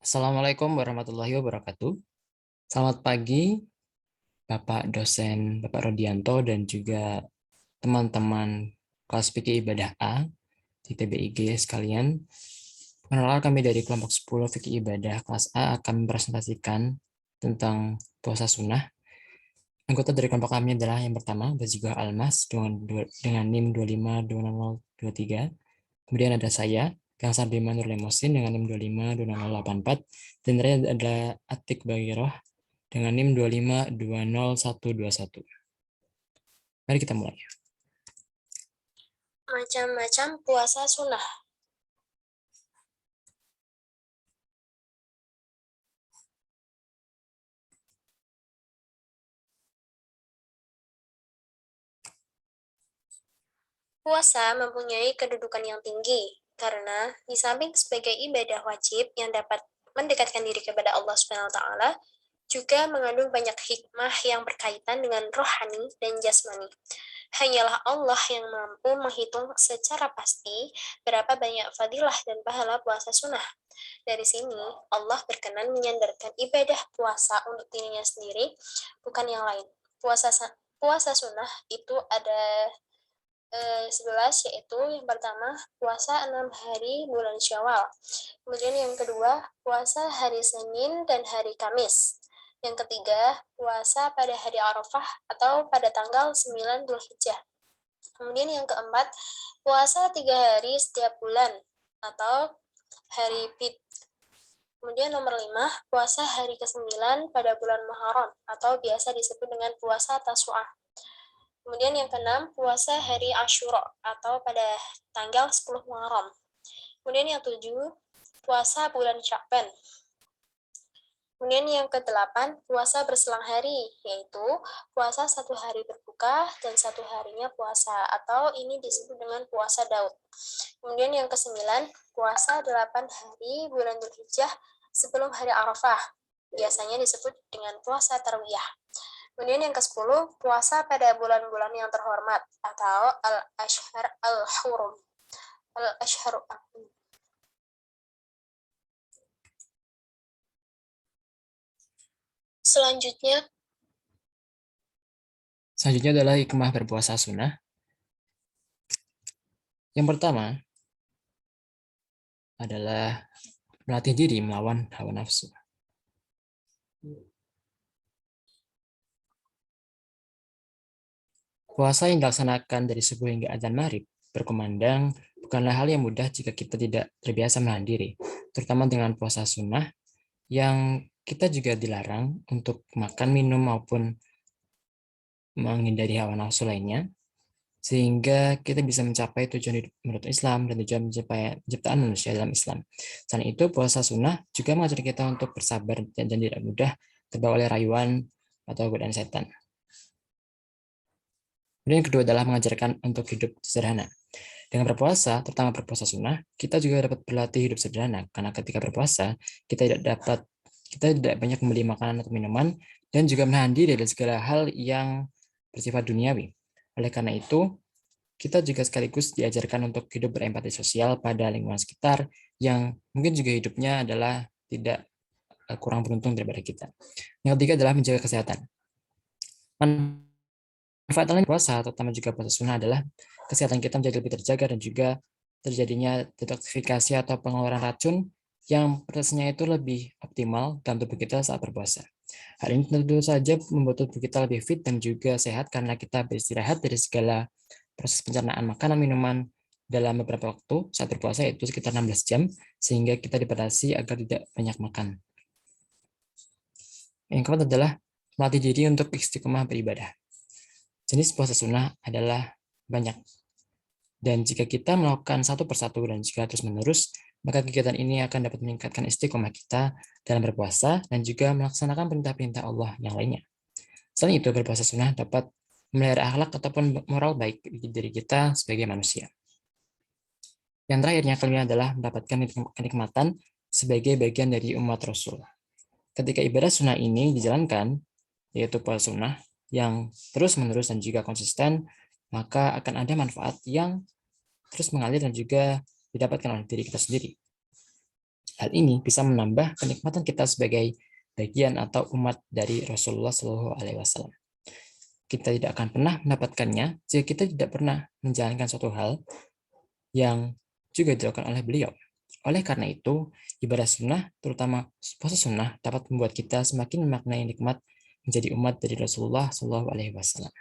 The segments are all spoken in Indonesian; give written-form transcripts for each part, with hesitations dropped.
Assalamualaikum warahmatullahi wabarakatuh. Selamat pagi, Bapak dosen Bapak Rodianto dan juga teman-teman kelas fikih ibadah A di TBIG sekalian. Perkenalkan, kami dari kelompok 10 fikih ibadah kelas A akan mempresentasikan tentang puasa sunnah. Anggota dari kelompok kami adalah yang pertama, Bazigah Almas dengan NIM 252023. Kemudian ada saya, Kang Sabima Nur Lemosin dengan NIM 252084. Dan terakhir ada Atik Bagiroh dengan NIM 25202121. Mari kita mulai. Macam-macam puasa sunnah. Puasa mempunyai kedudukan yang tinggi karena di samping sebagai ibadah wajib yang dapat mendekatkan diri kepada Allah Subhanahu wa taala, juga mengandung banyak hikmah yang berkaitan dengan rohani dan jasmani. Hanyalah Allah yang mampu menghitung secara pasti berapa banyak fadilah dan pahala puasa sunnah. Dari sini, Allah berkenan menyandarkan ibadah puasa untuk dirinya sendiri, bukan yang lain. Puasa sunnah itu ada 11, yaitu yang pertama puasa 6 hari bulan Syawal. Kemudian yang kedua puasa hari Senin dan hari Kamis. Yang ketiga puasa pada hari Arafah atau pada tanggal 9 Dzulhijjah. Kemudian yang keempat puasa 3 hari setiap bulan atau hari Bid. Kemudian nomor 5 puasa hari ke-9 pada bulan Muharram atau biasa disebut dengan puasa Tasu'ah. Kemudian yang keenam, puasa hari Asyura atau pada tanggal 10 Muharram. Kemudian yang ketujuh, puasa bulan Sya'ban. Kemudian yang kedelapan, puasa berselang hari, yaitu puasa 1 hari berbuka dan 1 harinya puasa, atau ini disebut dengan puasa Daud. Kemudian yang kesembilan, puasa 8 hari bulan Dzulhijjah sebelum hari Arafah, biasanya disebut dengan puasa Tarwiyah. Kemudian yang ke-10, puasa pada bulan-bulan yang terhormat atau al-ashhar al-hurum. Al-ashhar. Selanjutnya adalah hikmah berpuasa sunnah. Yang pertama adalah melatih diri melawan hawa nafsu. Puasa yang dilaksanakan dari subuh hingga adzan maghrib berkumandang bukanlah hal yang mudah jika kita tidak terbiasa menahan diri, terutama dengan puasa sunnah yang kita juga dilarang untuk makan, minum, maupun menghindari hawa nafsu lainnya, sehingga kita bisa mencapai tujuan hidup menurut Islam dan tujuan penciptaan manusia dalam Islam. Selain itu, puasa sunnah juga mengajar kita untuk bersabar dan tidak mudah terbawa oleh rayuan atau godaan setan. Kemudian yang kedua adalah mengajarkan untuk hidup sederhana. Dengan berpuasa, terutama berpuasa sunnah, kita juga dapat berlatih hidup sederhana, karena ketika berpuasa, kita tidak banyak membeli makanan atau minuman, dan juga menahan diri dari segala hal yang bersifat duniawi. Oleh karena itu, kita juga sekaligus diajarkan untuk hidup berempati sosial pada lingkungan sekitar, yang mungkin juga hidupnya adalah tidak kurang beruntung daripada kita. Yang ketiga adalah menjaga kesehatan. Manfaat lain puasa, terutama juga puasa sunnah, adalah kesehatan kita menjadi lebih terjaga dan juga terjadinya detoksifikasi atau pengeluaran racun yang prosesnya itu lebih optimal dalam tubuh kita saat berpuasa. Hal ini tentu saja membuat tubuh kita lebih fit dan juga sehat karena kita beristirahat dari segala proses pencernaan makanan minuman dalam beberapa waktu saat berpuasa, yaitu sekitar 16 jam, sehingga kita dibatasi agar tidak banyak makan. Yang keempat adalah melatih diri untuk istiqomah beribadah. Jenis puasa sunnah adalah banyak. Dan jika kita melakukan satu persatu dan jika terus-menerus, maka kegiatan ini akan dapat meningkatkan istiqomah kita dalam berpuasa dan juga melaksanakan perintah-perintah Allah yang lainnya. Selain itu, berpuasa sunnah dapat memelihara akhlak ataupun moral baik dari kita sebagai manusia. Yang terakhirnya, kelima adalah mendapatkan kenikmatan sebagai bagian dari umat Rasul. Ketika ibadah sunnah ini dijalankan, yaitu puasa sunnah, yang terus-menerus dan juga konsisten, maka akan ada manfaat yang terus mengalir dan juga didapatkan oleh diri kita sendiri. Hal ini bisa menambah kenikmatan kita sebagai bagian atau umat dari Rasulullah Shallallahu Alaihi Wasallam. Kita tidak akan pernah mendapatkannya jika kita tidak pernah menjalankan suatu hal yang juga dilakukan oleh beliau. Oleh karena itu, ibadah sunnah, terutama puasa sunnah, dapat membuat kita semakin memaknai nikmat menjadi umat dari Rasulullah Shallallahu Alaihi Wasallam.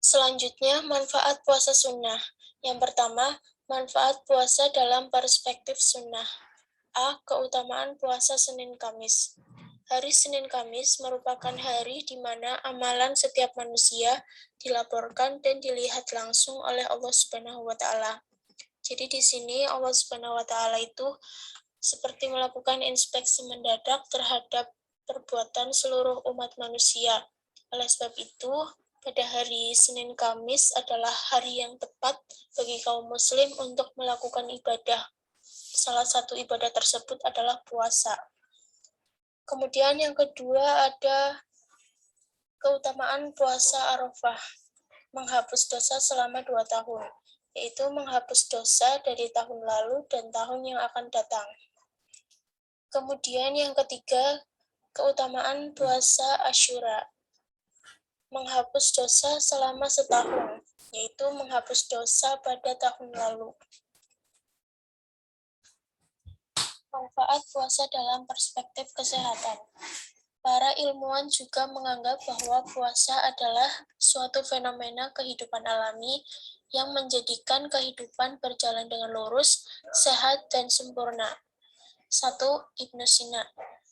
Selanjutnya, manfaat puasa sunnah. Yang pertama, manfaat puasa dalam perspektif sunnah. A. Keutamaan puasa Senin Kamis. Hari Senin Kamis merupakan hari di mana amalan setiap manusia dilaporkan dan dilihat langsung oleh Allah Subhanahu wa taala. Jadi di sini Allah Subhanahu wa taala itu seperti melakukan inspeksi mendadak terhadap perbuatan seluruh umat manusia. Oleh sebab itu, pada hari Senin Kamis adalah hari yang tepat bagi kaum muslim untuk melakukan ibadah. Salah satu ibadah tersebut adalah puasa. Kemudian yang kedua ada keutamaan puasa Arafah, menghapus dosa selama 2 tahun, yaitu menghapus dosa dari tahun lalu dan tahun yang akan datang. Kemudian yang ketiga, keutamaan puasa Asyura, menghapus dosa selama setahun, yaitu menghapus dosa pada tahun lalu. Manfaat puasa dalam perspektif kesehatan. Para ilmuwan juga menganggap bahwa puasa adalah suatu fenomena kehidupan alami yang menjadikan kehidupan berjalan dengan lurus, sehat, dan sempurna. 1. Ibnu Sina.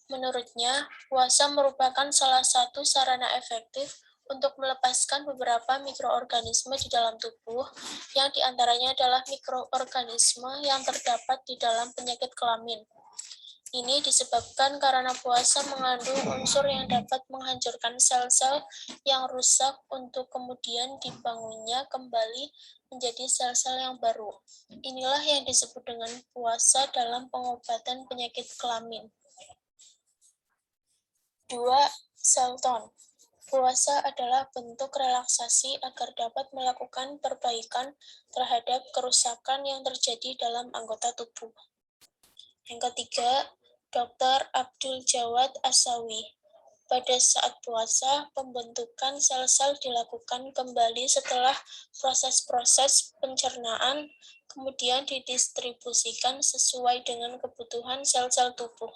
Menurutnya, puasa merupakan salah satu sarana efektif untuk melepaskan beberapa mikroorganisme di dalam tubuh, yang diantaranya adalah mikroorganisme yang terdapat di dalam penyakit kelamin. Ini disebabkan karena puasa mengandung unsur yang dapat menghancurkan sel-sel yang rusak untuk kemudian dibangunnya kembali menjadi sel-sel yang baru. Inilah yang disebut dengan puasa dalam pengobatan penyakit kelamin. 2. Selton. Puasa adalah bentuk relaksasi agar dapat melakukan perbaikan terhadap kerusakan yang terjadi dalam anggota tubuh. Yang ketiga, Dr. Abdul Jawad Asawi. Pada saat puasa, pembentukan sel-sel dilakukan kembali setelah proses-proses pencernaan, kemudian didistribusikan sesuai dengan kebutuhan sel-sel tubuh.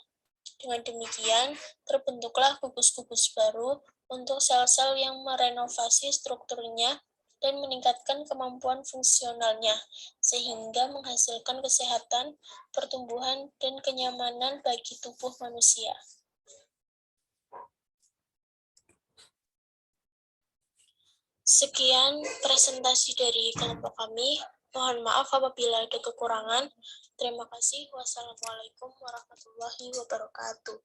Dengan demikian, terbentuklah gugus-gugus baru untuk sel-sel yang merenovasi strukturnya dan meningkatkan kemampuan fungsionalnya, sehingga menghasilkan kesehatan, pertumbuhan, dan kenyamanan bagi tubuh manusia. Sekian presentasi dari kelompok kami. Mohon maaf apabila ada kekurangan. Terima kasih. Wassalamualaikum warahmatullahi wabarakatuh.